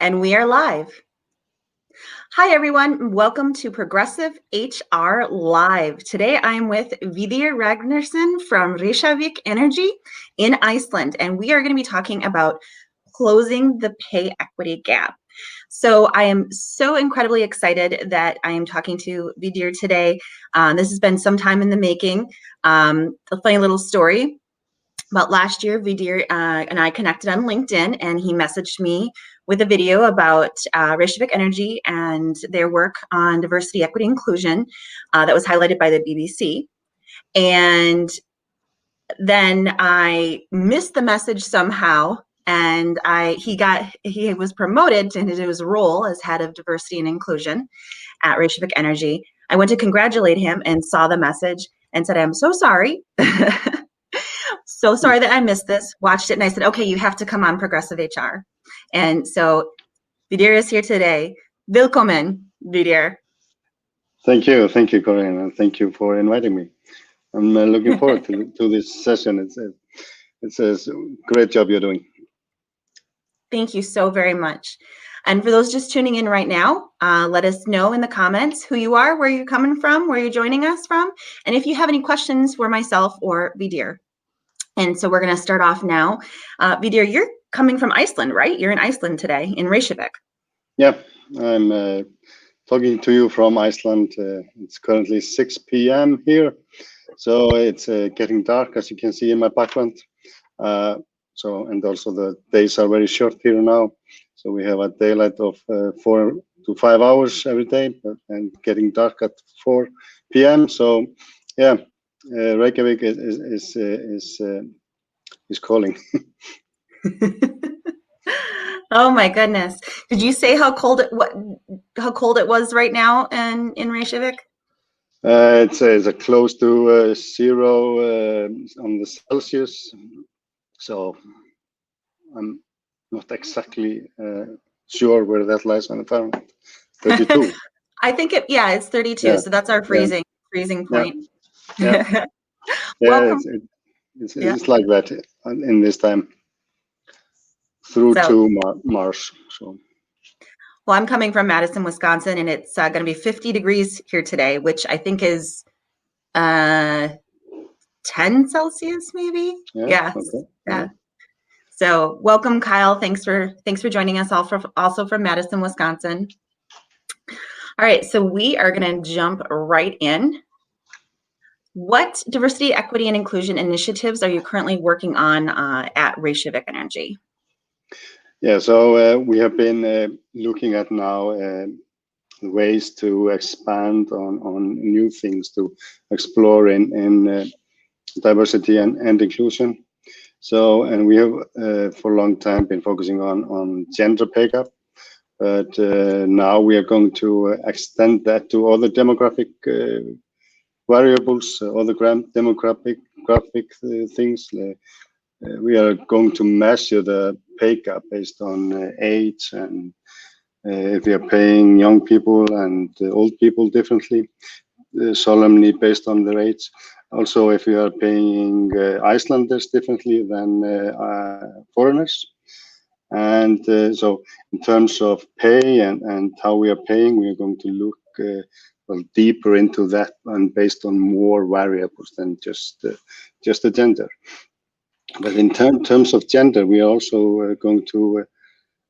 And we are live. Hi, everyone. Welcome to Progressive HR Live. Today, I'm with Vidir Ragnarsson from Reykjavik Energy in Iceland, and we are going to be talking about closing the pay equity gap. So I am so incredibly excited that I am talking to Vidir today. This has been some time in the making. A funny little story. About last year, Vidir and I connected on LinkedIn, and he messaged me with a video about Reykjavik Energy and their work on diversity, equity, inclusion that was highlighted by the BBC. And then I missed the message somehow, and he was promoted to his role as head of diversity and inclusion at Reykjavik Energy. I went to congratulate him and saw the message and said, "I'm so sorry." So sorry that I missed this. Watched it and I said, okay, you have to come on Progressive HR. And so Vidir is here today. Willkommen, Vidir. Thank you, Corinne, and thank you for inviting me. I'm looking forward to this session. It's a great job you're doing. Thank you so very much. And for those just tuning in right now, let us know in the comments who you are, where you're coming from, where you're joining us from, and if you have any questions for myself or Vidir. And so we're going to start off now. Vidir, you're coming from Iceland, right? You're in Iceland today, in Reykjavik. Yeah, I'm talking to you from Iceland. It's currently 6 p.m. here, so it's getting dark, as you can see in my background. And also the days are very short here now. So we have a daylight of 4 to 5 hours every day, and getting dark at 4 p.m. So yeah. Reykjavik is calling. Oh my goodness! Did you say how cold it was right now in Reykjavik? It's close to 0 on the Celsius, so I'm not exactly sure where that lies on the Fahrenheit. 32. I think it's 32. Yeah. So that's our freezing point. Yeah. It's like that in this time through to March. So. Well, I'm coming from Madison, Wisconsin, and it's going to be 50 degrees here today, which I think is 10 Celsius, maybe. Yeah. Okay. Yeah. So welcome, Kyle. Thanks for joining us also from Madison, Wisconsin. All right, so we are going to jump right in. What diversity, equity, and inclusion initiatives are you currently working on at Reykjavik Energy? Yeah, so we have been looking at now ways to expand on new things to explore in diversity and inclusion. So, and we have for a long time been focusing on gender pay gap, but now we are going to extend that to other demographic variables, other demographic things. We are going to measure the pay gap based on age, and if we are paying young people and old people differently, solemnly based on their age. Also, if we are paying Icelanders differently than foreigners. And so in terms of pay and how we are paying, we are going to look deeper into that and based on more variables than just the gender. But in terms of gender, we are also going to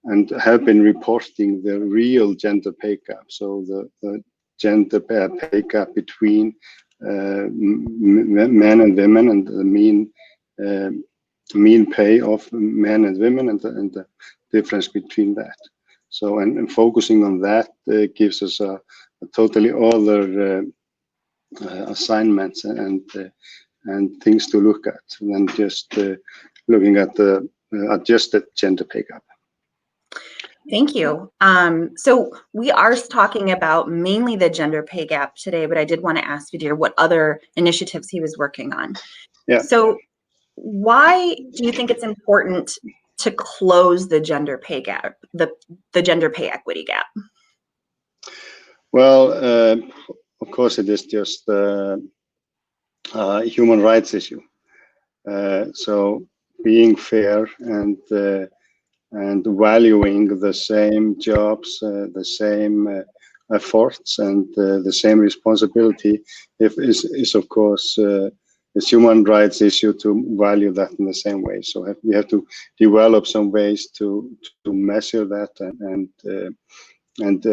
and have been reporting the real gender pay gap. So the gender pay gap between men and women, and the mean pay of men and women, and the difference between that. So and focusing on that gives us a totally other assignments and things to look at than just looking at the adjusted gender pay gap. Thank you. So we are talking about mainly the gender pay gap today, but I did want to ask Vidir what other initiatives he was working on. Yeah. So why do you think it's important to close the gender pay gap, the gender pay equity gap? Well, of course, it is just a human rights issue. So being fair and and valuing the same jobs, the same efforts, and the same responsibility is of course a human rights issue to value that in the same way. So we have to develop some ways to measure that and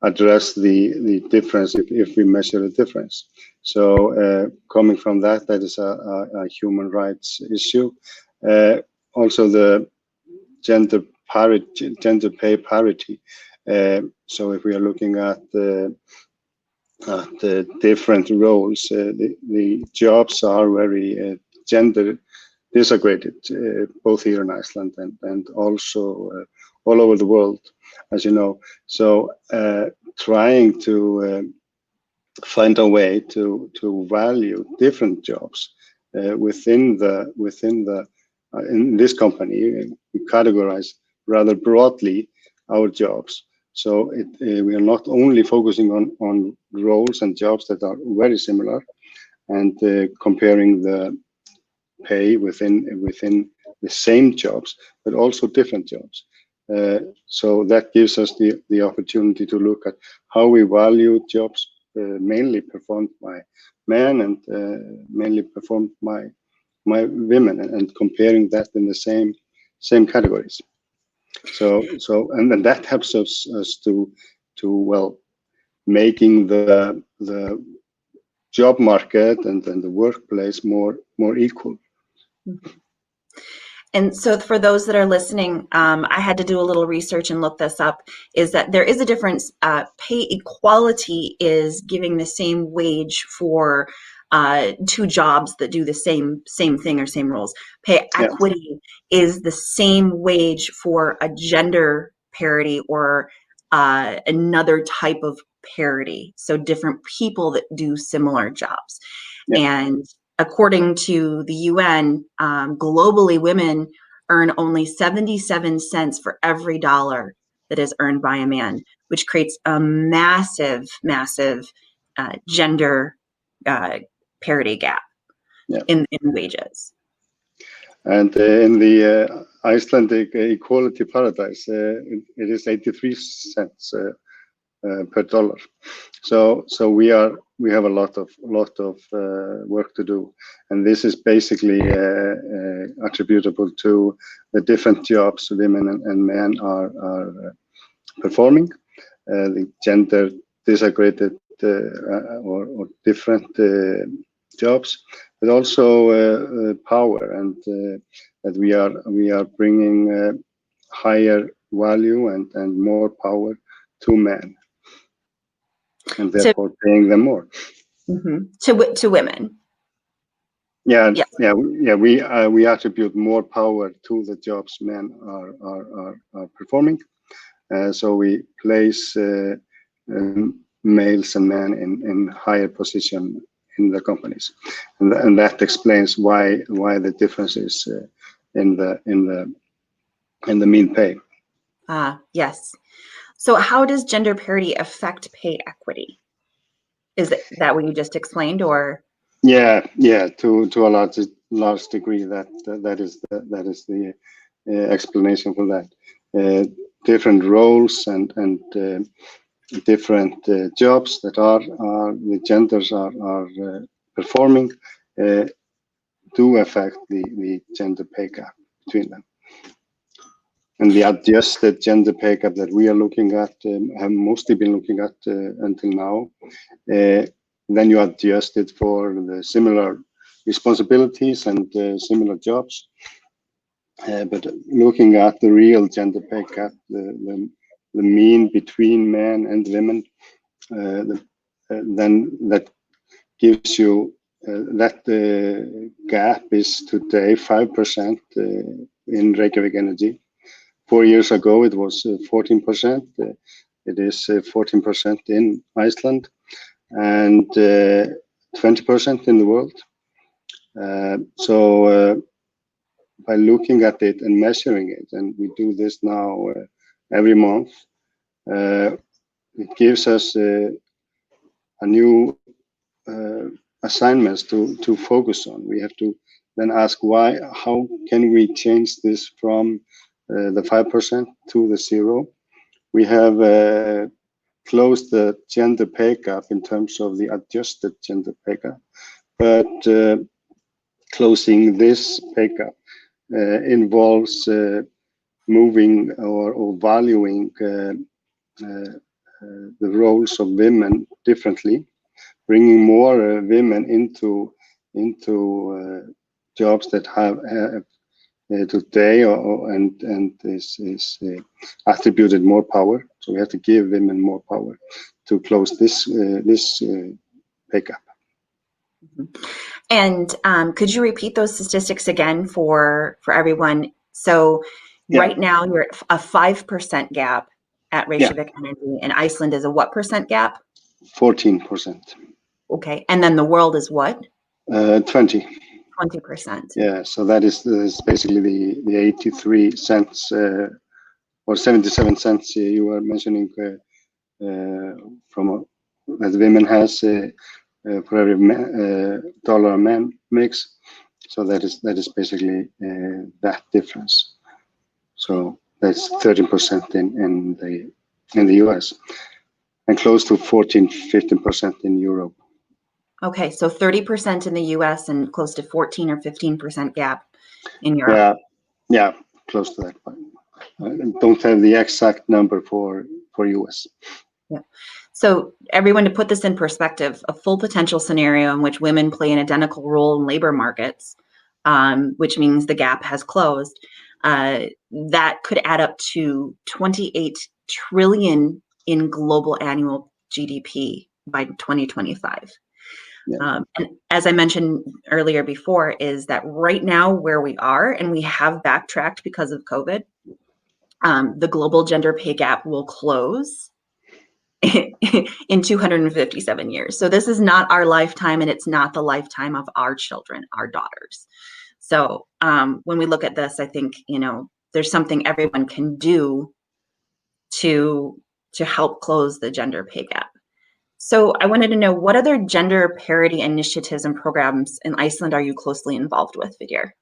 address the difference if we measure the difference. So coming from that is a human rights issue. Also the gender pay parity. So if we are looking at the different roles, the jobs are very gender disaggregated, both here in Iceland and also all over the world, as you know. So trying to find a way to value different jobs within in this company, we categorize rather broadly our jobs. So we are not only focusing on roles and jobs that are very similar and comparing the pay within the same jobs, but also different jobs. So that gives us the opportunity to look at how we value jobs mainly performed by men and mainly performed by women, and comparing that in the same categories. So and then that helps us to well, making the job market and the workplace more equal. And so for those that are listening, I had to do a little research and look this up, is that there is a difference. Pay equality is giving the same wage for two jobs that do the same thing or same roles. Pay equity is the same wage for a gender parity or another type of parity. So different people that do similar jobs. And according to the UN, globally, women earn only 77 cents for every dollar that is earned by a man, which creates a massive gender parity gap in wages. And in the Icelandic equality paradise, it is 83 cents per dollar. So we have a lot of work to do, and this is basically attributable to the different jobs women and men are performing, the gender disaggregated or different jobs, but also power, and that we are bringing higher value and more power to men, and therefore paying them more. To women. We attribute more power to the jobs men are performing. So we place males and men in higher position in the companies, and that explains why the difference is in the mean pay. Yes. So how does gender parity affect pay equity? Is that what you just explained, or? Yeah, to a large degree that is the explanation for that. Different roles and different jobs that the genders are performing do affect the gender pay gap between them. And the adjusted gender pay gap that we are looking at, have mostly been looking at until now, then you adjust it for the similar responsibilities and similar jobs. But looking at the real gender pay gap, the mean between men and women, then that gives you that gap is today 5% in Reykjavik Energy. 4 years ago, it was 14%. It is 14% in Iceland and 20% in the world. So by looking at it and measuring it, and we do this now every month, it gives us a new assignments to focus on. We have to then ask how can we change this from the 5% to the 0. We have closed the gender pay gap in terms of the adjusted gender pay gap, but closing this pay gap involves moving or valuing the roles of women differently, bringing more women into jobs that have today and is attributed more power. So we have to give women more power to close this pay gap. And could you repeat those statistics again for everyone? So right now you're at a 5% gap at Reykjavik Energy, and Iceland is a what percent gap? 14%. Okay, and then the world is what? 20%. Yeah, so that is basically the 83 cents or 77 cents you were mentioning from that women has for every dollar a man makes. So that is basically that difference. So that's 13% in the US and close to 14-15% in Europe. Okay, so 30% in the US and close to 14 or 15% gap in Europe. Yeah, close to that. I don't have the exact number for US. Yeah. So everyone, to put this in perspective, a full potential scenario in which women play an identical role in labor markets, which means the gap has closed, that could add up to 28 trillion in global annual GDP by 2025. And as I mentioned earlier before, is that right now where we are, and we have backtracked because of COVID, the global gender pay gap will close in 257 years. So this is not our lifetime, and it's not the lifetime of our children, our daughters. So when we look at this, I think, there's something everyone can do to help close the gender pay gap. So I wanted to know, what other gender parity initiatives and programs in Iceland are you closely involved with, Vidir?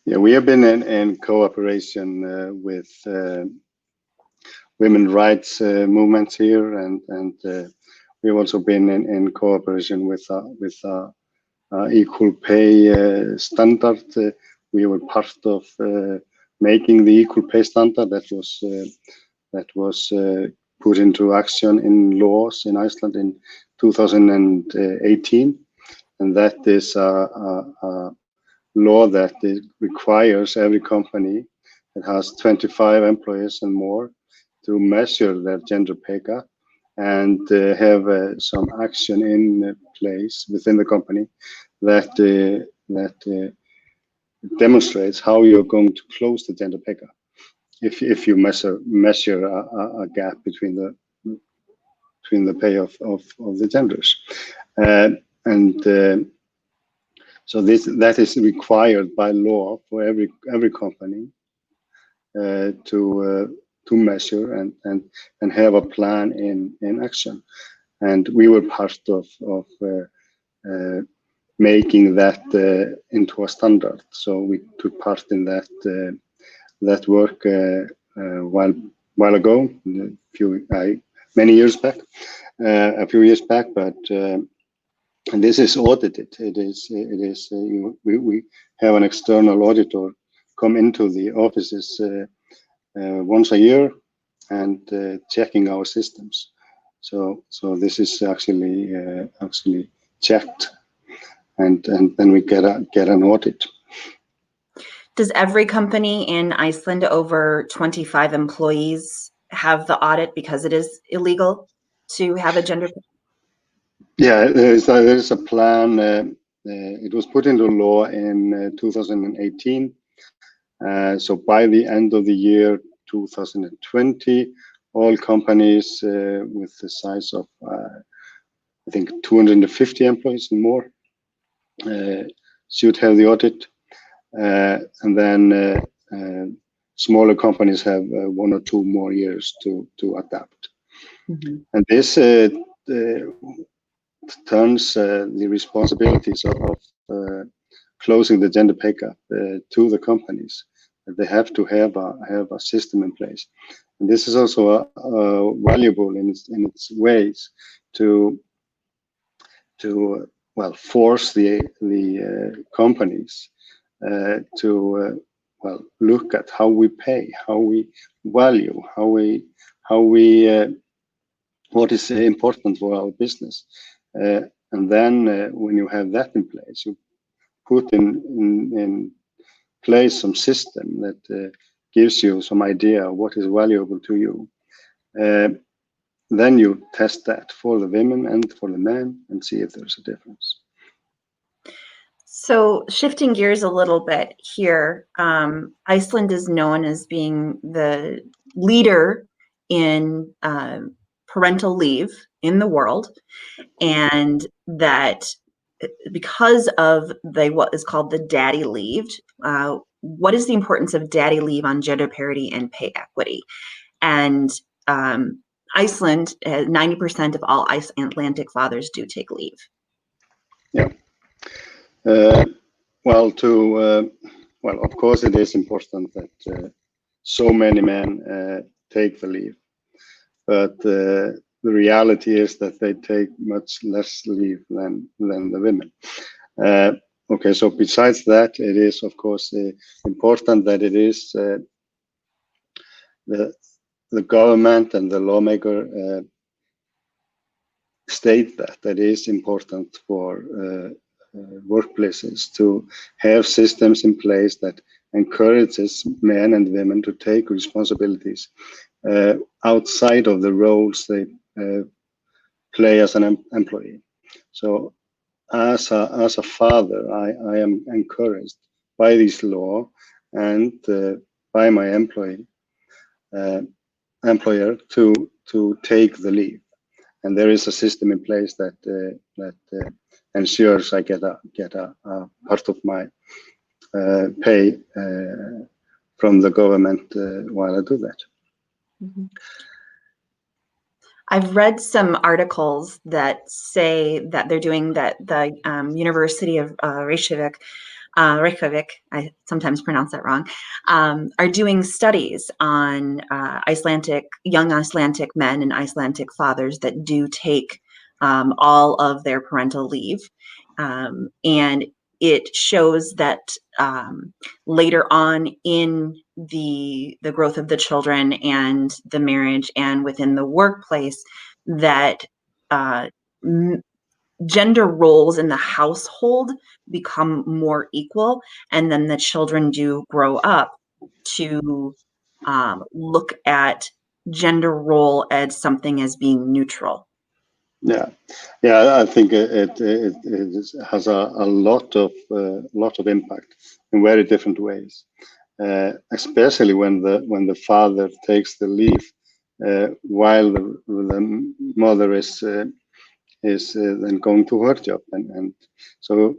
Yeah, we have been in cooperation with women rights movements here, and we've also been in cooperation with equal pay standard. We were part of making the equal pay standard that was put into action in laws in Iceland in 2018, and that is a law that requires every company that has 25 employees and more to measure their gender pay gap and have some action in place within the company that demonstrates how you're going to close the gender pay gap if you measure a gap between the pay of the genders, so that is required by law for every company to measure and have a plan in action. And we were part of making that into a standard. So we took part in that work while ago, many years back, a few years back, but. And this is audited. We have an external auditor come into the offices once a year and checking our systems. So this is actually checked, and then we get an audit. Does every company in Iceland over 25 employees have the audit because it is illegal to have a gender? Yeah, there is a plan. It was put into law in 2018. So by the end of the year 2020, all companies with the size of, I think, 250 employees and more should have the audit. And then smaller companies have 1 or 2 more years to adapt. Mm-hmm. And this turns the responsibilities of closing the gender pay gap to the companies. They have to have a system in place, and this is also valuable in its ways to well, force the companies to well, look at how we pay, how we value, how we what is important for our business, and then when you have that in place, you put in place some system that gives you some idea of what is valuable to you. Then you test that for the women and for the men and see if there's a difference. So shifting gears a little bit here, Iceland is known as being the leader in parental leave in the world, and that because of what is called the daddy leave, what is the importance of daddy leave on gender parity and pay equity? And Iceland, 90% of all Icelandic fathers do take leave. Yeah. Well, well, of course, it is important that so many men take the leave, but the reality is that they take much less leave than the women. Okay, so besides that, it is of course important that it is the government and the lawmaker state that it is important for workplaces to have systems in place that encourages men and women to take responsibilities outside of the roles they play as an employee. So as a father, I am encouraged by this law and by my employer to take the leave, and there is a system in place that ensures I get a part of my pay from the government while I do that. Mm-hmm. I've read some articles that say that they're doing that the University of Reykjavik, I sometimes pronounce that wrong, are doing studies on young Icelandic men and Icelandic fathers that do take all of their parental leave. And it shows that later on in the growth of the children and the marriage and within the workplace, that gender roles in the household become more equal, and then the children do grow up to look at gender role as something as being neutral. Yeah, I think it has a lot of impact in very different ways, especially when the father takes the leave while the mother is then going to her job, and so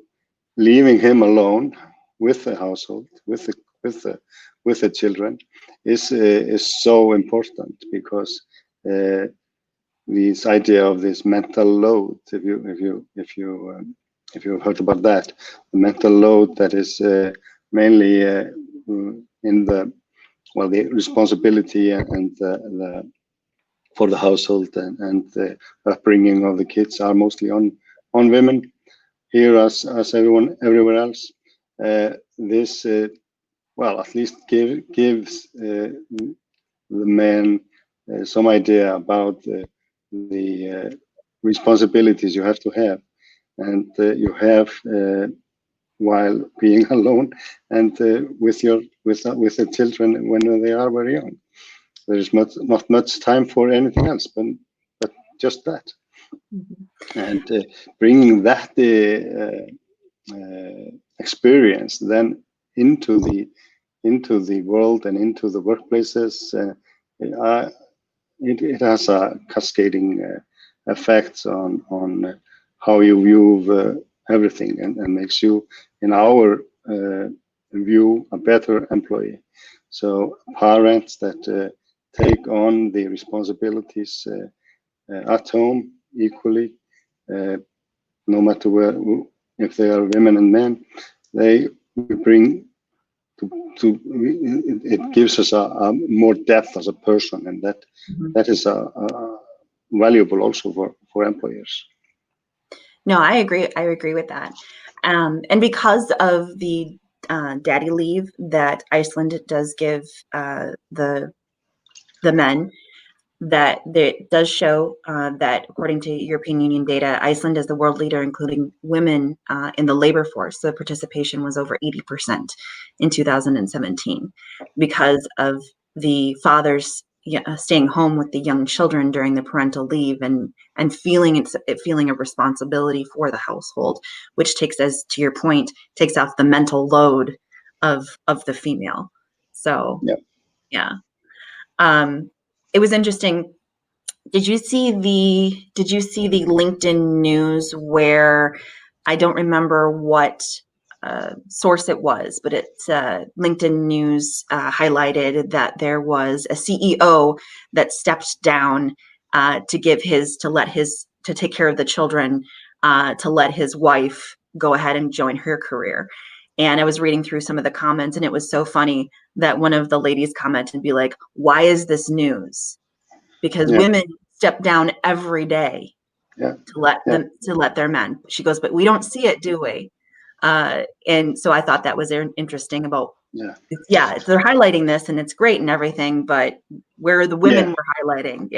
leaving him alone with the household, with the children, is so important, because this idea of this mental load, if you've heard about that, the mental load that is mainly in the responsibility and the for the household and the upbringing of the kids are mostly on women. Here, as everywhere else, this well, at least gives the men some idea about the responsibilities you have to have, and you have while being alone and with the children when they are very young. There is not much time for anything else, but just that. Mm-hmm. And bringing that experience then into the world and into the workplaces, it has a cascading effects on how you view everything, and makes you, in our view, a better employee. So parents that take on the responsibilities at home equally, no matter if they are women and men, they bring it gives us a more depth as a person, and that is valuable also for employers. No, I agree. I agree with that. And because of the daddy leave that Iceland does give the men, that it does show that according to European Union data, Iceland is the world leader, including women in the labor force. The participation was over 80% in 2017 because of the fathers staying home with the young children during the parental leave and feeling a responsibility for the household, which takes, as to your point, takes off the mental load of the female. So yeah. It was interesting. Did you see the LinkedIn news where, I don't remember what source it was, but it's LinkedIn news highlighted that there was a CEO that stepped down to take care of the children, to let his wife go ahead and join her career. And I was reading through some of the comments, and it was so funny that one of the ladies commented and be like, "Why is this news?" Because women step down every day to let their men. She goes, "But we don't see it, do we?" And so I thought that was interesting about, they're highlighting this and it's great and everything, but where the women were highlighting,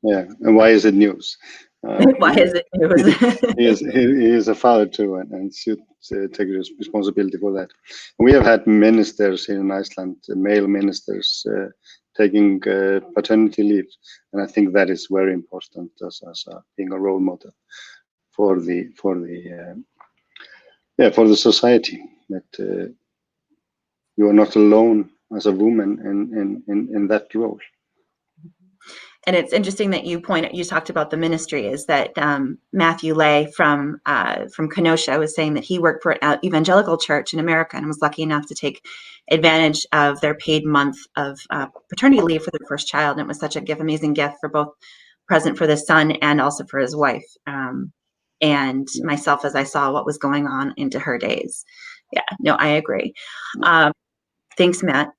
and why is it news? Why is it news? he is a father too, and should take responsibility for that. We have had ministers here in Iceland, male ministers, taking paternity leave, and I think that is very important as being a role model for the society, that you are not alone as a woman in that role. And it's interesting that you talked about the ministry, is that Matthew Lay from Kenosha was saying that he worked for an evangelical church in America and was lucky enough to take advantage of their paid month of paternity leave for their first child. And it was such a amazing gift for both present for the son and also for his wife. And myself, as I saw what was going on into her days. Yeah, no, I agree. Thanks, Matt.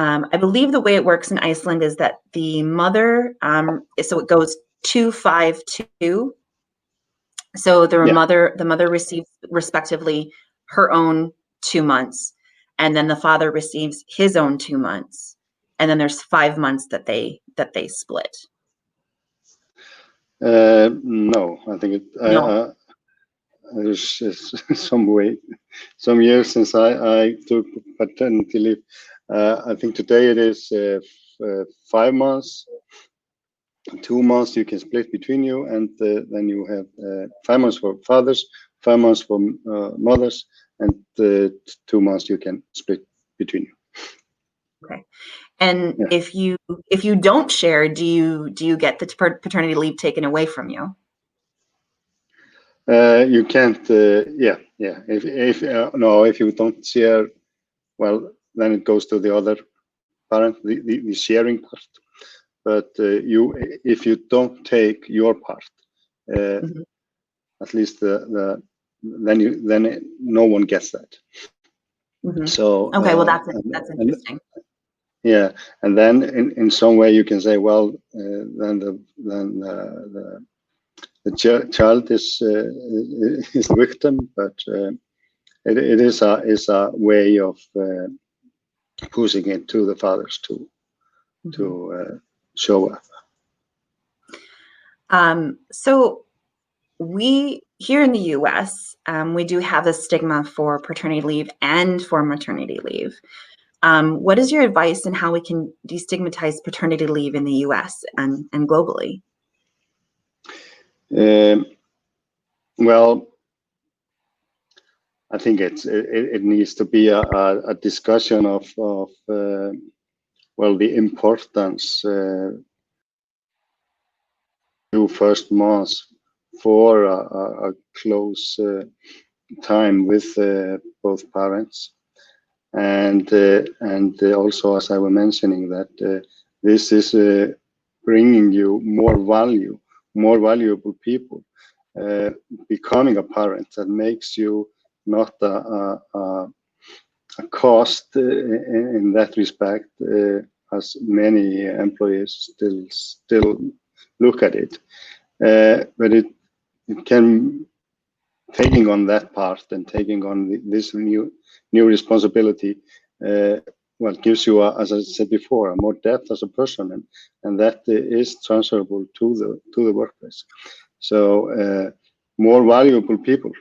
I believe the way it works in Iceland is that the mother, so it goes 2-5-2. So the mother receives respectively her own 2 months, and then the father receives his own 2 months, and then there's 5 months that they split. No, I think there's some years since I took paternity leave. I think today it is 5 months. 2 months you can split between you, and then you have 5 months for fathers, 5 months for mothers, and 2 months you can split between you. Okay. And if you don't share, do you get the paternity leave taken away from you? You can't. If you don't share, well, then it goes to the other parent, the sharing part. But if you don't take your part, at least then no one gets that. So okay, well that's interesting. Yeah, and then in some way you can say, well, then the child is the victim, but it is a way of pushing it to the fathers to show up. So we here in the U.S. We do have the stigma for paternity leave and for maternity leave. What is your advice on how we can destigmatize paternity leave in the U.S. and globally? Well, I think it needs to be a discussion of the importance first months for a close time with both parents, and also, as I was mentioning, that this is bringing you more valuable people. Becoming a parent that makes you not a a cost in that respect, as many employees still look at it. But it can, taking on that part and taking on this new responsibility, well, gives you, as I said before, a more depth as a person, and that is transferable to the workplace. So more valuable people.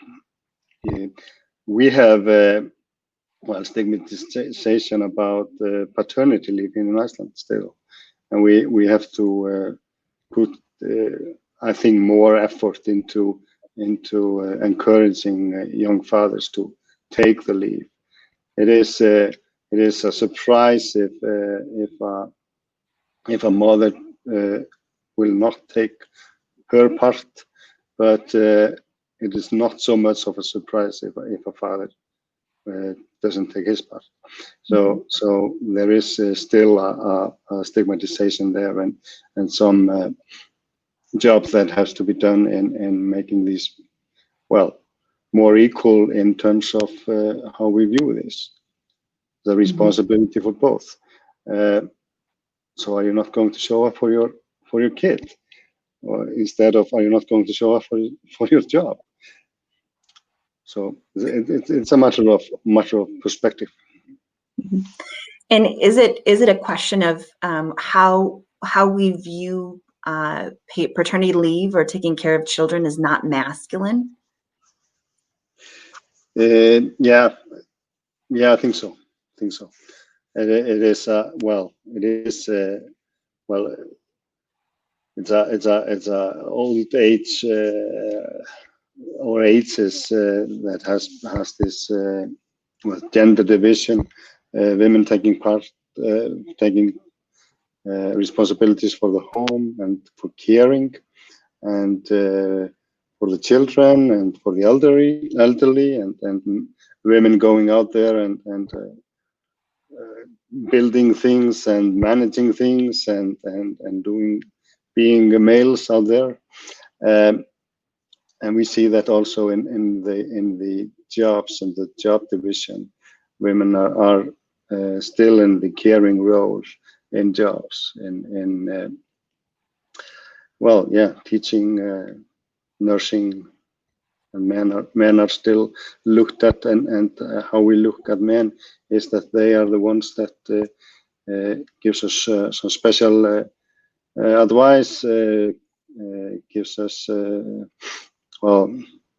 We have well, stigmatization about paternity leave in Iceland still, and we have to put, I think, more effort into encouraging young fathers to take the leave. It is a surprise if a mother will not take her part, but it is not so much of a surprise if a father doesn't take his part. So there is still a stigmatization there, and some job that has to be done in making these, well, more equal in terms of how we view this, the responsibility for both. So are you not going to show up for your kid, or instead of, are you not going to show up for your job? So it's a matter of perspective. And is it a question of how we view paternity leave or taking care of children is not masculine? Yeah, I think so. It is well, it is well, it's a old age or ages that has this well, gender division, women taking responsibilities for the home and for caring, and for the children and for the elderly, and women going out there and building things and managing things and being males out there. And we see that also in the jobs and the job division, women are still in the caring role in jobs, in well, yeah, teaching, nursing, and men are still looked at, and how we look at men is that they are the ones that gives us some special advice, gives us well,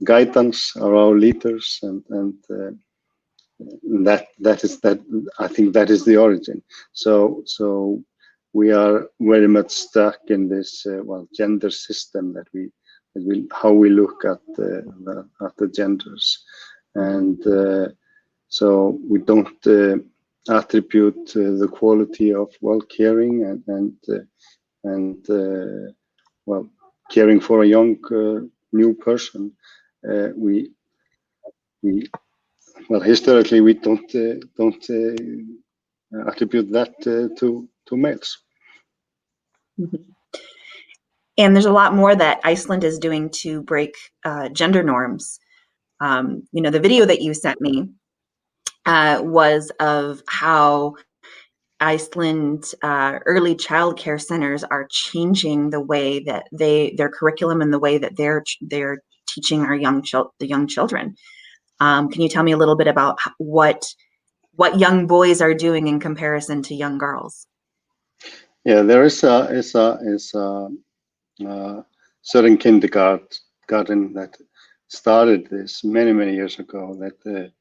guidance, are our leaders, and that is that. I think that is the origin. So we are very much stuck in this well, gender system that how we look at the genders, and so we don't attribute the quality of well, caring and well, caring for a young new person. We well, historically we don't attribute that to males. And there's a lot more that Iceland is doing to break gender norms. You know, the video that you sent me was of how Iceland early child care centers are changing the way that their curriculum and the way that they're teaching our the young children. Can you tell me a little bit about what young boys are doing in comparison to young girls? Yeah, there is a certain kindergarten that started this many years ago, that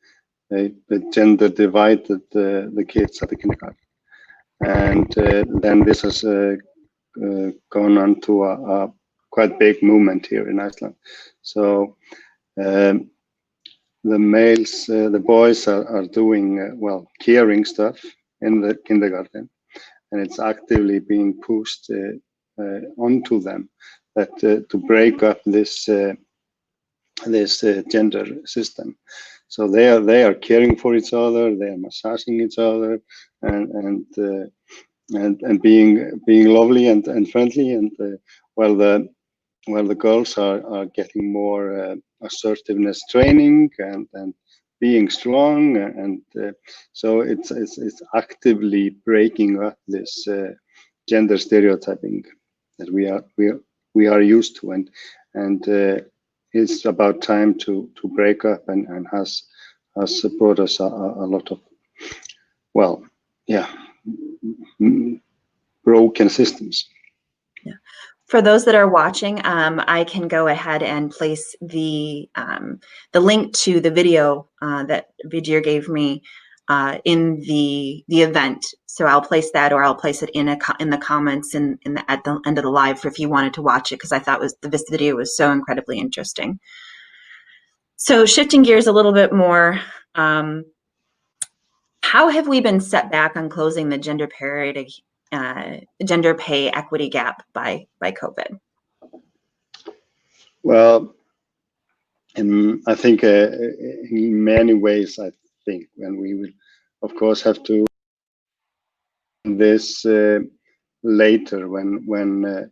they gender divided the kids at the kindergarten, and then this has gone on to a quite big movement here in Iceland. So the males, the boys are doing well, caring stuff in the kindergarten, and it's actively being pushed onto them that to break up this gender system. So they are caring for each other, they are massaging each other, and being lovely and friendly, and while the girls are getting more assertiveness training and being strong, and so it's actively breaking up this gender stereotyping that we are used to, and it's about time to break up, and has brought us a lot of, well, yeah, broken systems. Yeah. For those that are watching, I can go ahead and place the link to the video that Vidir gave me in the event. So I'll place that, or I'll place it in the comments at the end of the live for if you wanted to watch it, because I thought this video was so incredibly interesting. So shifting gears a little bit more, how have we been set back on closing the gender parity, gender pay equity gap by COVID? Well, I think in many ways, I think, and we will, of course, have to this later when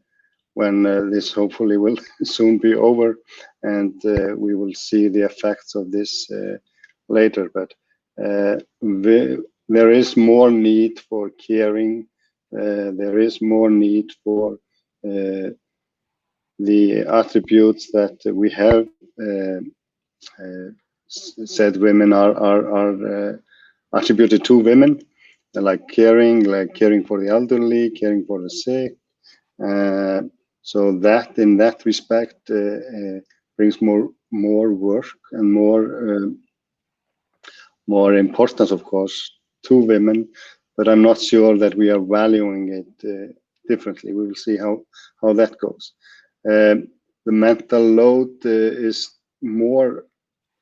this hopefully will soon be over, and we will see the effects of this later. But there is more need for caring. There is more need for the attributes that we have said women are attributed to women, like caring for the elderly, caring for the sick. So that, in that respect, brings more work and more importance, of course, to women. But I'm not sure that we are valuing it differently. We will see how that goes. The mental load is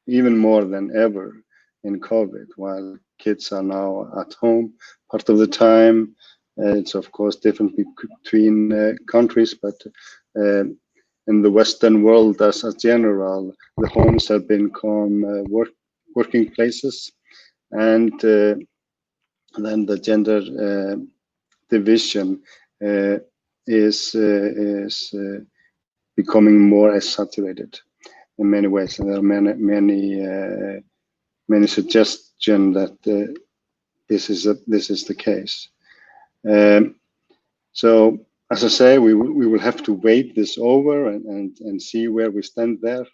even more than ever in COVID, while kids are now at home part of the time. It's of course different between countries, but in the Western world as a general, the homes have become working places, and then the gender division is becoming more saturated in many ways, and there are many suggestions that this is the case. So, as I say, we will have to wait this over and see where we stand there.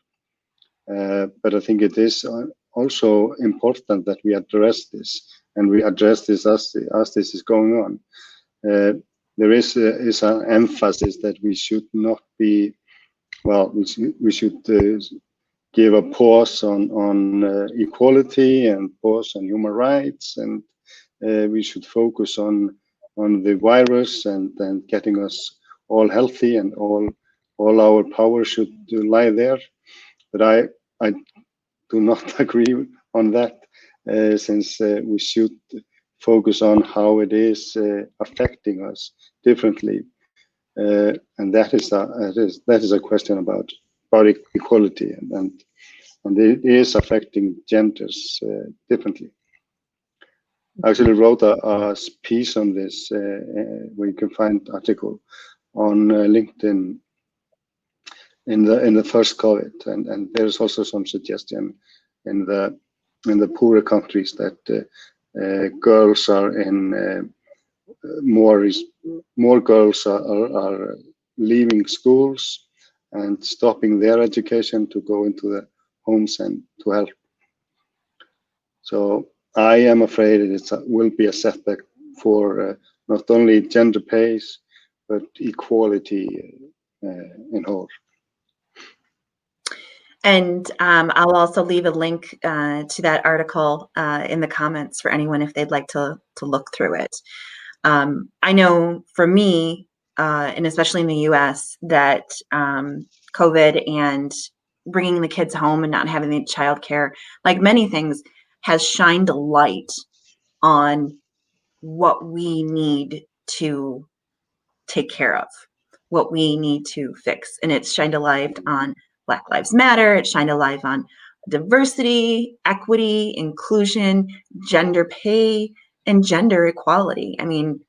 But I think it is also important that we address this, and we address this as this is going on. There is an emphasis that we should not be, well, we should give a pause on equality and pause on human rights, and we should focus on the virus and getting us all healthy, and all our power should lie there. But I do not agree on that, since we should focus on how it is affecting us differently, and that is a question about equality, and it is affecting genders differently. I actually wrote a piece on this where you can find article on LinkedIn in the first COVID, and there's also some suggestion in the poorer countries that girls are in more girls are leaving schools and stopping their education to go into the homes and to help. So I am afraid it will be a setback for not only gender pays, but equality in whole. And I'll also leave a link to that article in the comments for anyone if they'd like to look through it. I know for me, and especially in the US, that COVID and bringing the kids home and not having the childcare, like many things, has shined a light on what we need to take care of, what we need to fix. And it's shined a light on Black Lives Matter. It shined a light on diversity, equity, inclusion, gender pay, and gender equality. I mean,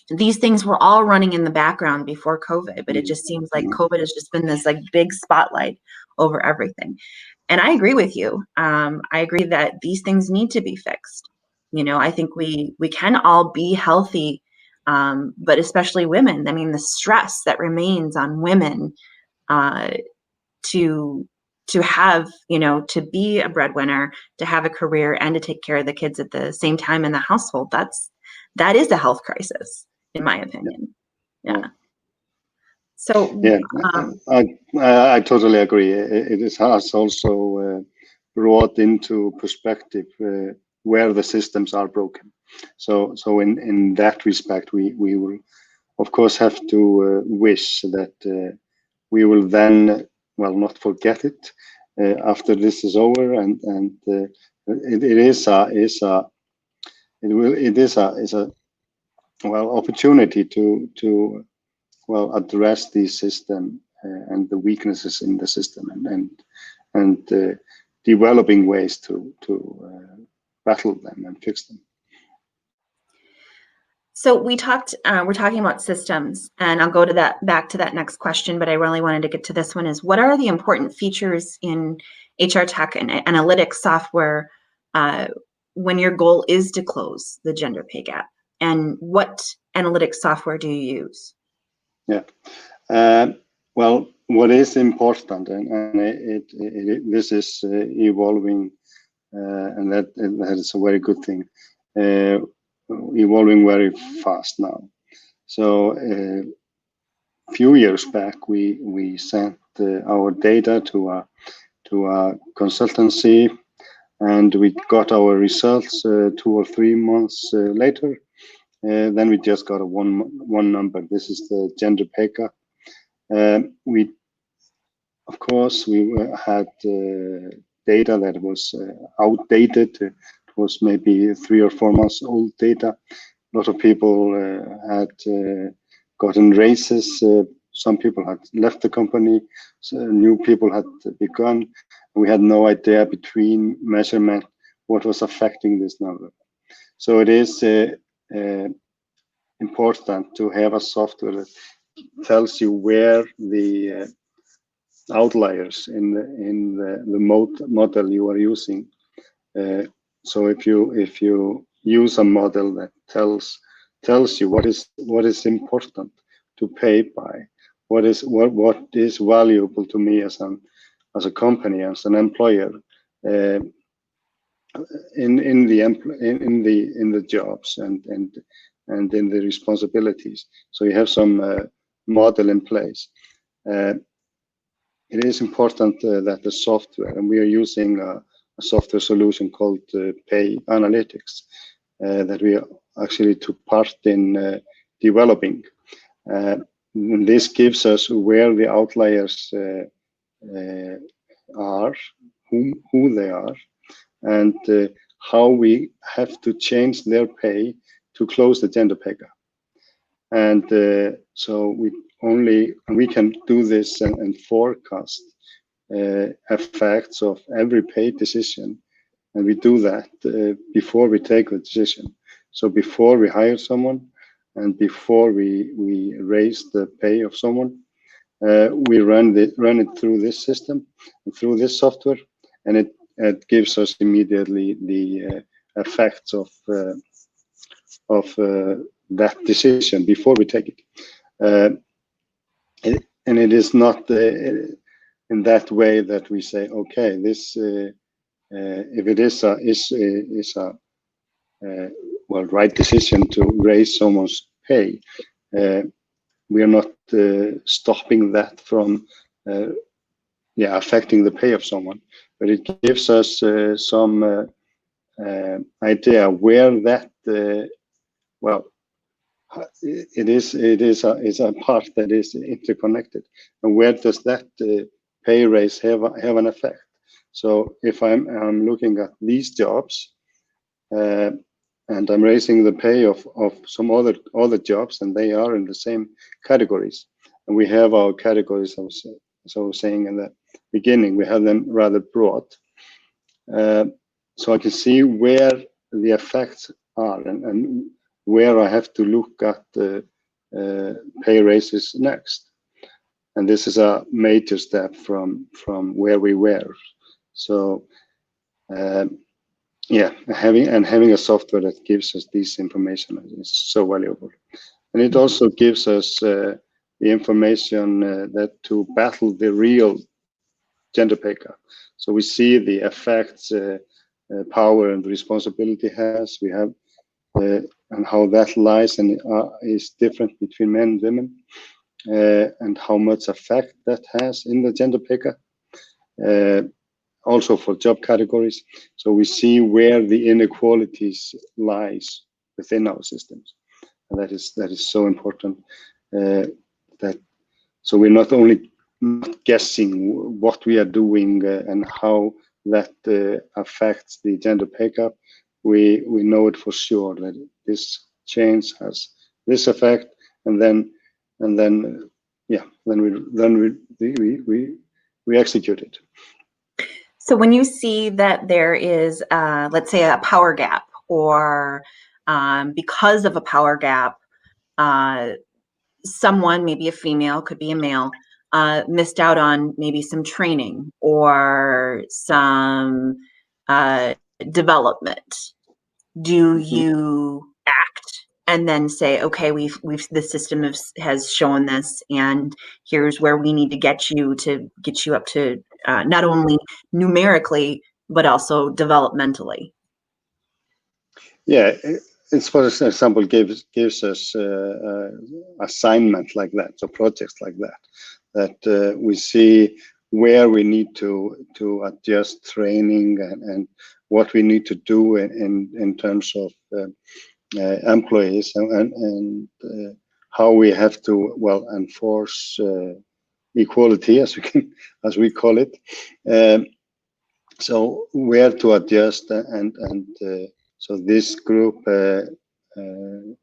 these things were all running in the background before COVID, but it just seems like COVID has just been this like big spotlight over everything. And I agree with you. I agree that these things need to be fixed. I think we can all be healthy, but especially women. I mean, the stress that remains on women to have, to be a breadwinner, to have a career, and to take care of the kids at the same time in the household. That is a health crisis, in my opinion. Yeah. So Yeah, I totally agree. It has also brought into perspective where the systems are broken. So in that respect, we will of course have to wish that we will then, well, not forget it after this is over, and it is a well opportunity to well address the system and the weaknesses in the system, and developing ways to battle them and fix them. So we're talking about systems, and I'll go to back to that next question, but I really wanted to get to this one: is what are the important features in HR tech and analytics software when your goal is to close the gender pay gap? And what analytics software do you use? Yeah. Well, what is important, and this is evolving, and that is a very good thing, evolving very fast now. So a few years back, we sent our data to a consultancy, and we got our results 2 or 3 months later. Then we just got a one number. This is the gender pay gap. We, of course, we had data that was outdated. It was maybe 3 or 4 months old data. A lot of people had gotten raises. Some people had left the company. So new people had begun. We had no idea between measurement what was affecting this number. So it is important to have a software that tells you where the outliers in the model you are using. So if you use a model that tells you what is important to pay by, what is valuable to me as a company, as an employer, in the jobs and in the responsibilities. So you have some model in place. It is important that the software, and we are using a software solution called Pay Analytics that we actually took part in developing. This gives us where the outliers are, who they are, and how we have to change their pay to close the gender pay gap. And so we can do this and forecast effects of every pay decision, and we do that before we take the decision. So before we hire someone and before we raise the pay of someone, we run it through this system and through this software, and it gives us immediately the effects of that decision before we take it. And it is not in that way that we say, okay, this if it is a well, right decision to raise someone's pay, we are not stopping that from affecting the pay of someone, but it gives us some idea where that well, it is a part that is interconnected, and where does that pay raise have an effect. So if I'm looking at these jobs and I'm raising the pay of some other jobs, and they are in the same categories, and we have our categories, as I was saying in the beginning, we have them rather broad, so I can see where the effects are and where I have to look at the pay raises next. And this is a major step from where we were. So yeah, having a software that gives us this information is so valuable, and it also gives us the information that to battle the real gender pay gap. So we see the effects power and responsibility has. We have and how that lies and is different between men and women, and how much effect that has in the gender pay gap. Also for job categories. So we see where the inequalities lies within our systems, and that is so important. That so we're not only not guessing what we are doing and how that affects the gender pay gap. We know it for sure that this change has this effect, and then we execute it. So when you see that there is, let's say, a power gap, or because of a power gap, someone, maybe a female, could be a male, missed out on maybe some training or some development, do you act and then say, okay, we've the system has shown this, and here's where we need to get you up to not only numerically but also developmentally? Yeah, it's for example gives us assignment like that, so projects like that we see where we need to adjust training and what we need to do in terms of employees and how we have to enforce equality as we call it. So where to adjust and so this group, and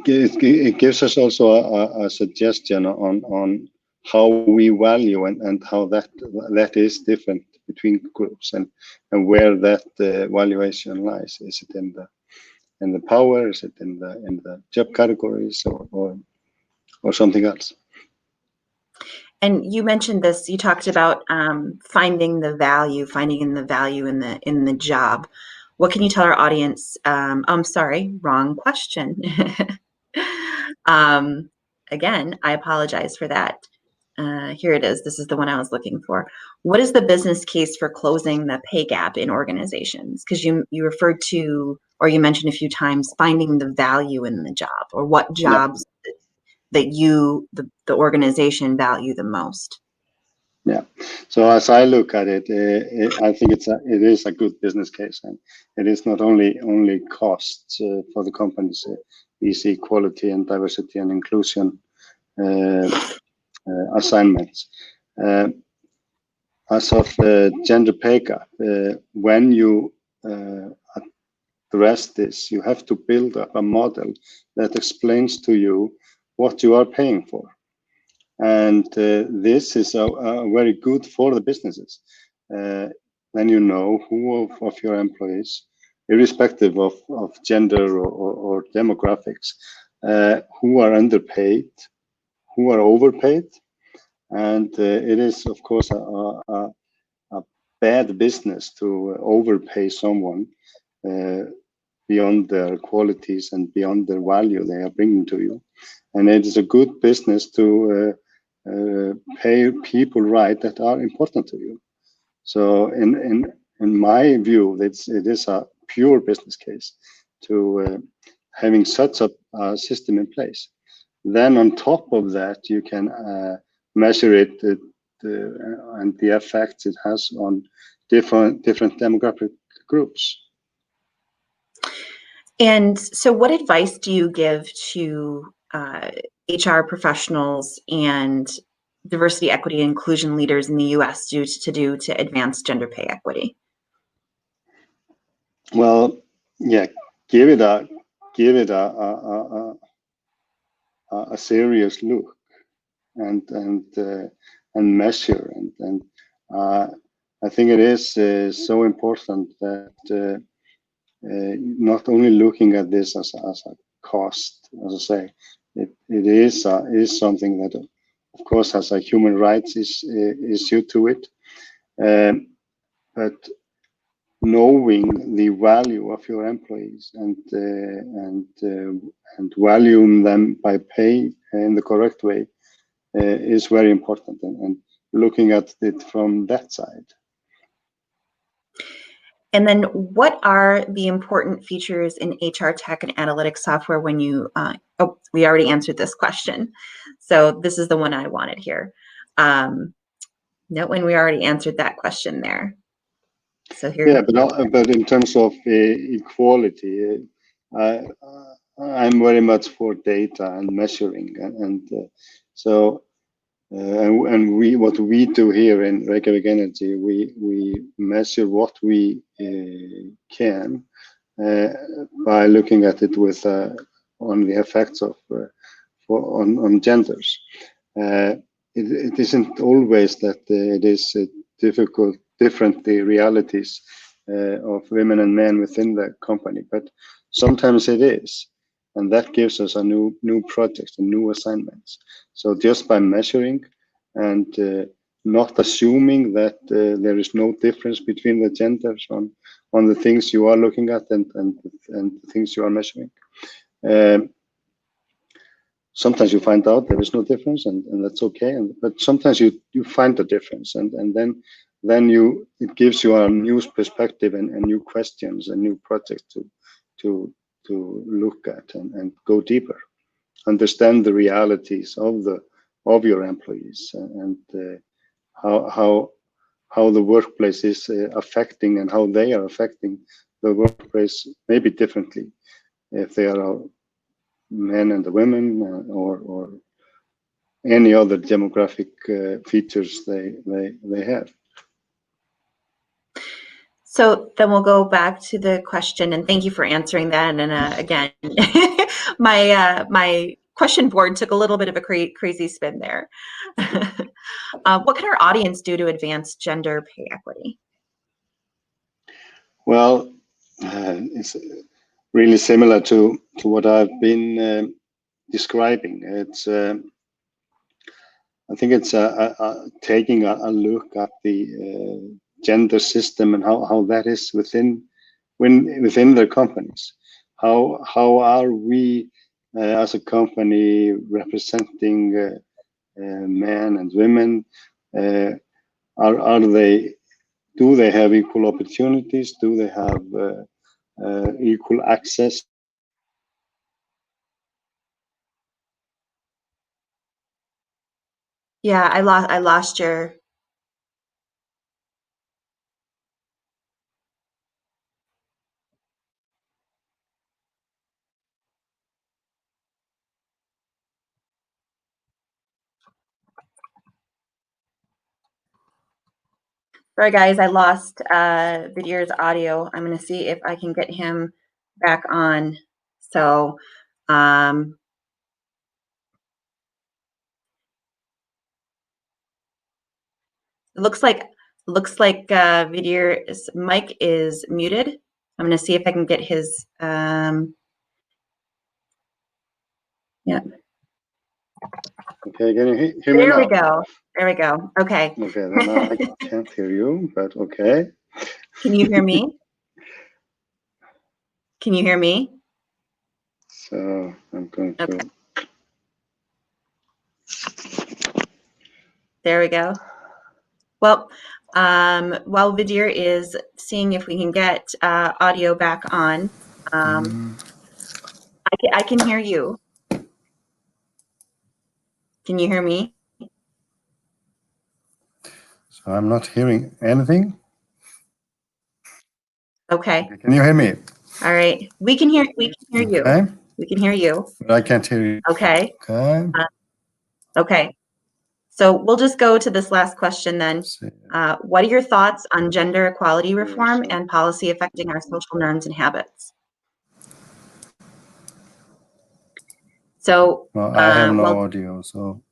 it gives us also a suggestion on how we value and how that is different between groups and where that valuation lies. Is it in the power? Is it in the job categories or something else? And you mentioned this. You talked about finding the value in the job. What can you tell our audience? I'm sorry, wrong question. Again, I apologize for that. Here it is. This is the one I was looking for. What is the business case for closing the pay gap in organizations? Because you referred to, or you mentioned a few times, finding the value in the job, or what jobs that the organization value the most. Yeah. So as I look at it, I think it is a good business case, and it is not only costs for the companies. These equality and diversity and inclusion assignments. As of gender pay gap, when you address this, you have to build up a model that explains to you what you are paying for. And this is very good for the businesses. Then you know who of your employees, irrespective of gender or demographics, who are underpaid, who are overpaid. And it is, of course, a bad business to overpay someone beyond their qualities and beyond their value they are bringing to you. And it is a good business to pay people right that are important to you. So in my view, it is a pure business case to having such a system in place. Then on top of that, you can measure it and the effects it has on different demographic groups. And so what advice do you give to HR professionals and diversity, equity, and inclusion leaders in the U.S. to advance gender pay equity? Well, yeah, give it a serious look and measure and I think it is so important that not only looking at this as a cost, as I say, it is something that of course, has a human rights issue to it. But knowing the value of your employees and valuing them by pay in the correct way is very important, and looking at it from that side. And then what are the important features in HR tech and analytics software when you, oh, we already answered this question. So this is the one I wanted here. No, when we already answered that question there. So here. Yeah, but in terms of equality, I'm very much for data and measuring, and what we do here in Reykjavik Energy, we measure what we can by looking at it with on the effects of on genders. It isn't always that it is different the realities of women and men within the company, but sometimes it is, and that gives us a new projects and new assignments. So just by measuring and not assuming that there is no difference between the genders on the things you are looking at and the things you are measuring. Sometimes you find out there is no difference, and that's okay. But sometimes you find the difference, and then it gives you a new perspective and new questions and new projects to look at and go deeper, understand the realities of your employees and how the workplace is affecting and how they are affecting the workplace maybe differently if they are men and the women or any other demographic features they have. So then we'll go back to the question, and thank you for answering that. And again, my question board took a little bit of a crazy spin there. What can our audience do to advance gender pay equity? Well, it's really similar to what I've been describing. It's I think it's taking a look at the gender system and how that is within their companies. How are we as a company representing men and women? Do they have equal opportunities? Do they have equal access? Yeah, I lost your. Sorry, guys, I lost Vidir's audio. I'm going to see if I can get him back on. So, it looks like Vidir's mic is muted. I'm going to see if I can get his. Yeah. Okay, can you hear me now? There we go. There we go. Okay. Okay, then I can't hear you, but okay. Can you hear me? Can you hear me? So I'm going to. Okay. There we go. Well, while Vidir is seeing if we can get audio back on, I can hear you. Can you hear me? So I'm not hearing anything. Okay. Can you hear me? All right. We can hear you. Okay. We can hear you. But I can't hear you. Okay. Okay. Okay. So we'll just go to this last question then. What are your thoughts on gender equality reform and policy affecting our social norms and habits? So, well, I have no audio, so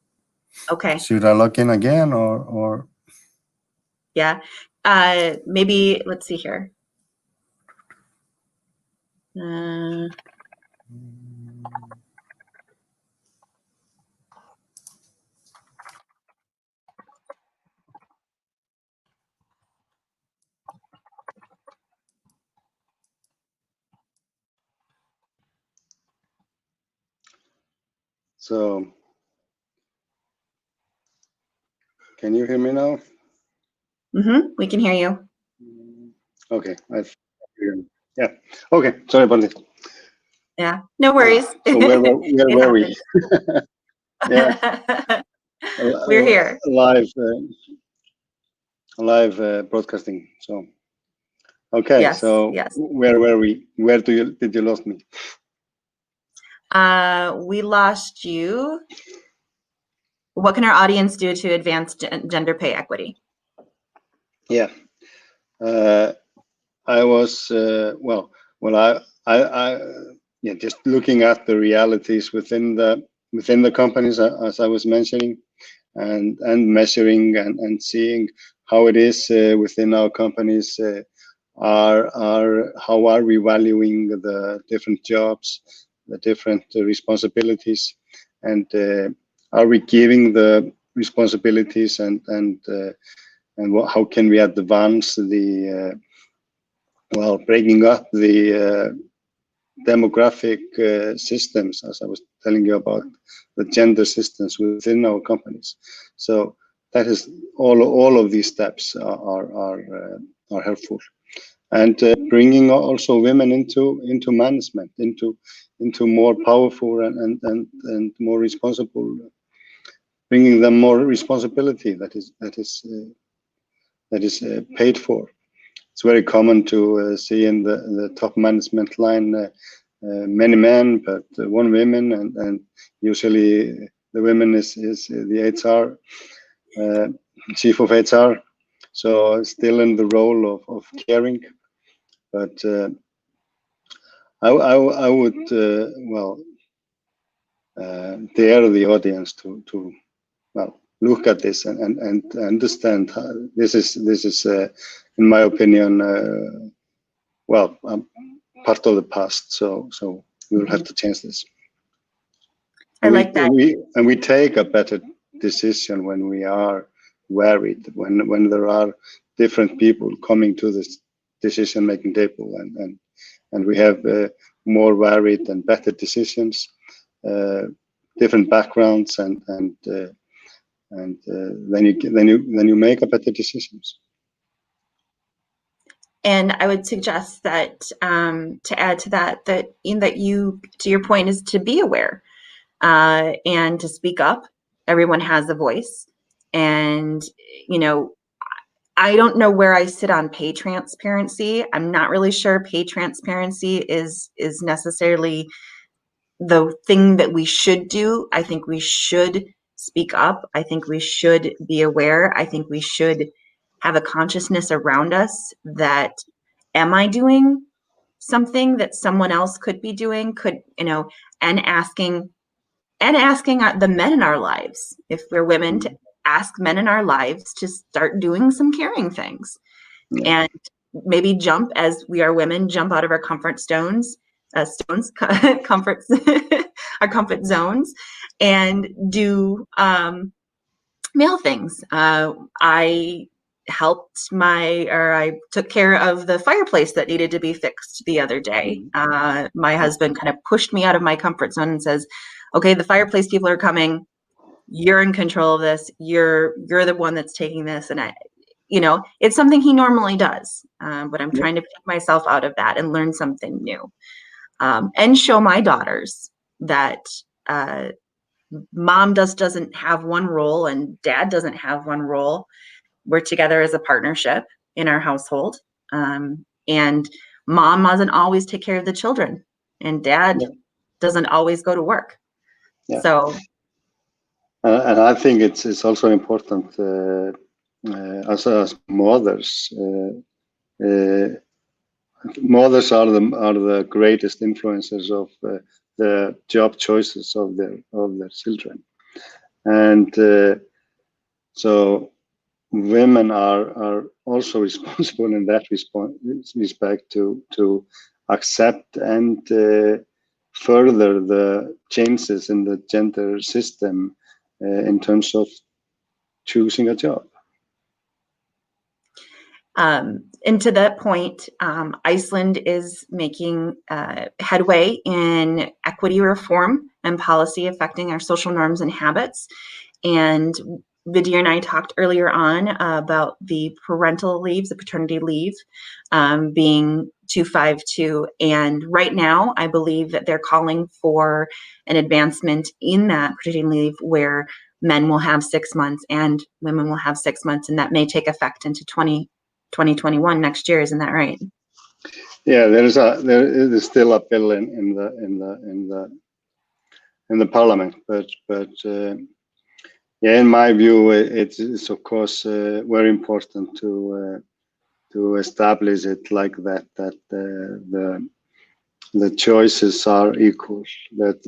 okay. should I log in again or? Yeah, maybe let's see here. So, can you hear me now? We can hear you. Okay, yeah. Okay, sorry about this. Yeah, no worries. So where were we? Yeah, We're here. Live broadcasting. So, okay, Yes, so yes. where were we? Where did you lost me? We lost you. What can our audience do to advance gender pay equity? Yeah, I was yeah, just looking at the realities within the companies, as I was mentioning, and measuring and seeing how it is within our companies. How are we valuing the different jobs, the different responsibilities, and are we giving the responsibilities and how can we advance the breaking up the demographic systems, as I was telling you about the gender systems within our companies. So that is all of these steps are helpful, and bringing also women into management, into more powerful and more responsible, bringing them more responsibility that is paid for. It's very common to see in the top management line many men, but one woman, and usually the woman is the HR chief of HR, so still in the role of caring. But I would dare the audience to look at this and understand how this is in my opinion part of the past. So we will have to change this. I like that. We take a better decision when we are varied, when there are different people coming to this decision-making table, and we have more varied and better decisions, different backgrounds, and then you make a better decisions. And I would suggest that to add to that, to your point, is to be aware and to speak up. Everyone has a voice, and I don't know where I sit on pay transparency. I'm not really sure pay transparency is necessarily the thing that we should do. I think we should speak up. I think we should be aware. I think we should have a consciousness around us that, am I doing something that someone else could be doing? And asking the men in our lives, if we're women, to ask men in our lives to start doing some caring things. Yeah. And maybe jump, as we are women, jump out of our comfort zones, our comfort zones, and do male things. I took care of the fireplace that needed to be fixed the other day. My husband kind of pushed me out of my comfort zone and says, okay, the fireplace people are coming. You're in control of this. You're the one that's taking this. And it's something he normally does. But I'm trying to pick myself out of that and learn something new. And show my daughters that mom doesn't have one role and dad doesn't have one role. We're together as a partnership in our household. And mom doesn't always take care of the children, and dad doesn't always go to work. Yeah. So, and I think it's also important as mothers. Mothers are the greatest influencers of the job choices of their children, and so women are also responsible in that respect to accept and further the changes in the gender system in terms of choosing a job. And to that point, Iceland is making headway in equity reform and policy affecting our social norms and habits. And Vidir and I talked earlier on about the parental leaves, the paternity leave, being 252. And right now, I believe that they're calling for an advancement in that paternity leave where men will have 6 months and women will have 6 months, and that may take effect into 2021 next year. Isn't that right? Yeah, there is still a bill in the parliament, but yeah, in my view, it's of course very important to establish it like that the choices are equal, that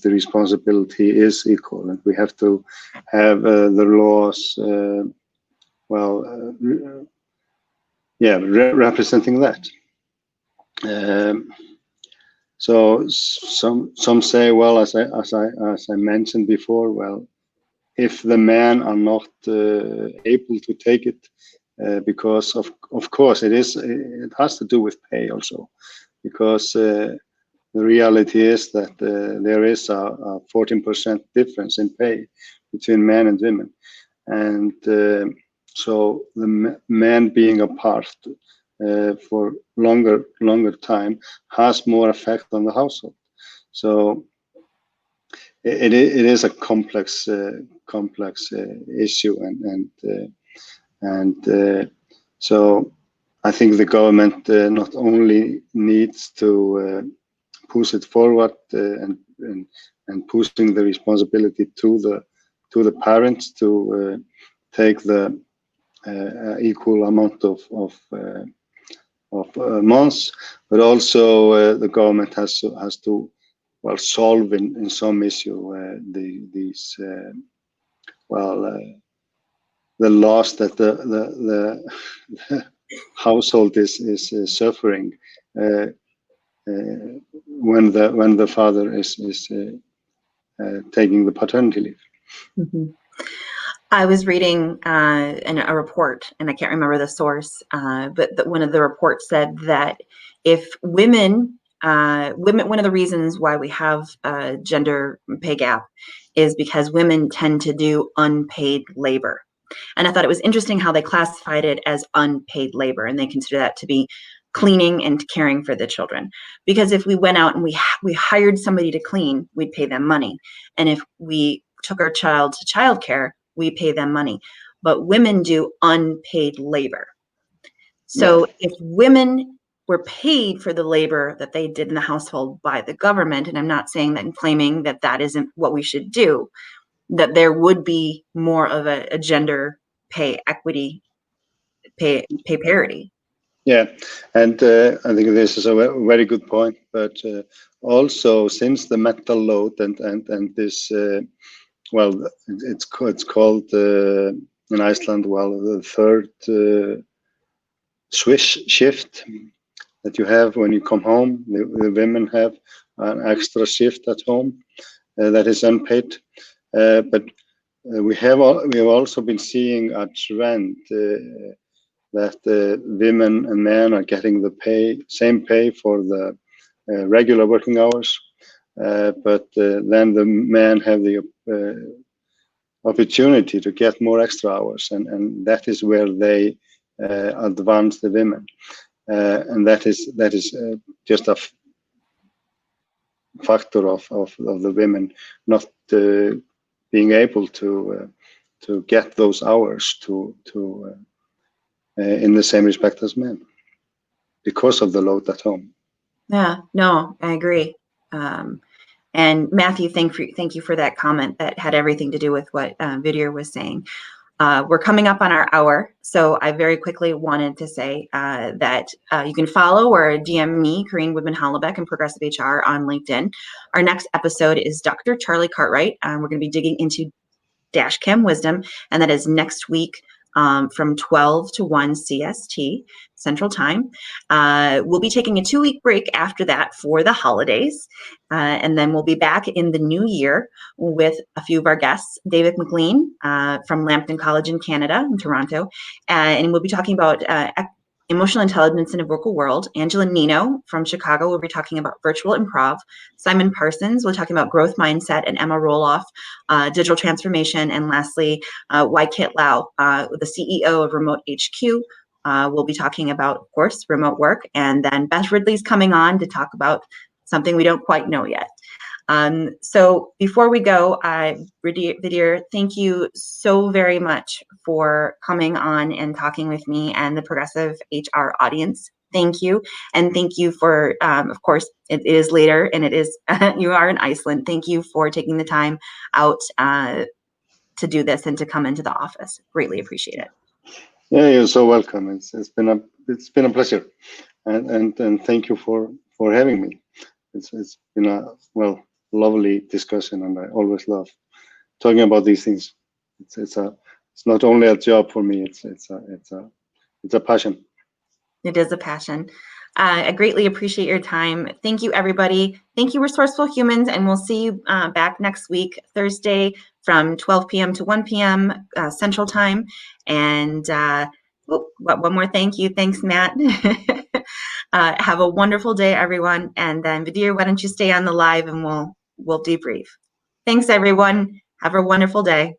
the responsibility is equal, and we have to have the laws representing that. So some say, well, as I mentioned before, well, if the men are not able to take it, because of course it has to do with pay also, because the reality is that there is a 14% difference in pay between men and women, and so the men being apart for longer time has more effect on the household. So it is a complex issue, and so I think the government not only needs to push it forward and pushing the responsibility to the parents to take the equal amount of months, but also the government has to well solve in some issue the loss that the household is suffering when the father is taking the paternity leave. Mm-hmm. I was reading a report, and I can't remember the source, but one of the reports said that if women, one of the reasons why we have a gender pay gap is because women tend to do unpaid labor. And I thought it was interesting how they classified it as unpaid labor, and they consider that to be cleaning and caring for the children. Because if we went out and we hired somebody to clean, we'd pay them money. And if we took our child to childcare, we pay them money. But women do unpaid labor. So if women were paid for the labor that they did in the household by the government, and I'm not saying that and claiming that that isn't what we should do, that there would be more of a gender pay equity, pay parity. Yeah, and I think this is a very good point. But also, since the mental load and this, well, it's called in Iceland, well, the third swish shift that you have when you come home. The women have an extra shift at home that is unpaid, but we have also been seeing a trend that women and men are getting the same pay for the regular working hours, but then the men have the opportunity to get more extra hours, and that is where they advance the women, and that is just a factor of the women not being able to get those hours to in the same respect as men because of the load at home. Yeah, no, I agree. And Matthew, thank you for that comment that had everything to do with what Vidir was saying. We're coming up on our hour, so I very quickly wanted to say that you can follow or DM me, Corinne Woodman-Hollebeck, and Progressive HR on LinkedIn. Our next episode is Dr. Charlie Cartwright. We're going to be digging into dash chem wisdom, and that is next week, from 12 to 1 CST, Central Time. We'll be taking a 2-week break after that for the holidays. And then we'll be back in the new year with a few of our guests, David McLean from Lambton College in Canada, in Toronto. And we'll be talking about emotional intelligence in a vocal world. Angela Nino from Chicago will be talking about virtual improv. Simon Parsons will be talking about growth mindset, and Emma Roloff, digital transformation. And lastly, Wai Kit Lau, the CEO of Remote HQ, will be talking about, of course, remote work. And then Beth Ridley's coming on to talk about something we don't quite know yet. So before we go, Vidir, thank you so very much for coming on and talking with me and the Progressive HR audience. Thank you. And thank you for, of course, it is later and it is, you are in Iceland. Thank you for taking the time out to do this and to come into the office. Greatly appreciate it. Yeah, you're so welcome. It's been a pleasure, and thank you for having me. It's been a lovely discussion, and I always love talking about these things. It's not only a job for me. It's a passion. It is a passion. I greatly appreciate your time. Thank you, everybody. Thank you, Resourceful Humans, and we'll see you back next week, Thursday, from 12 p.m. to 1 p.m. Central Time. And one more thank you. Thanks, Matt. Have a wonderful day, everyone. And then, Vidir, why don't you stay on the live and we'll debrief. Thanks, everyone. Have a wonderful day.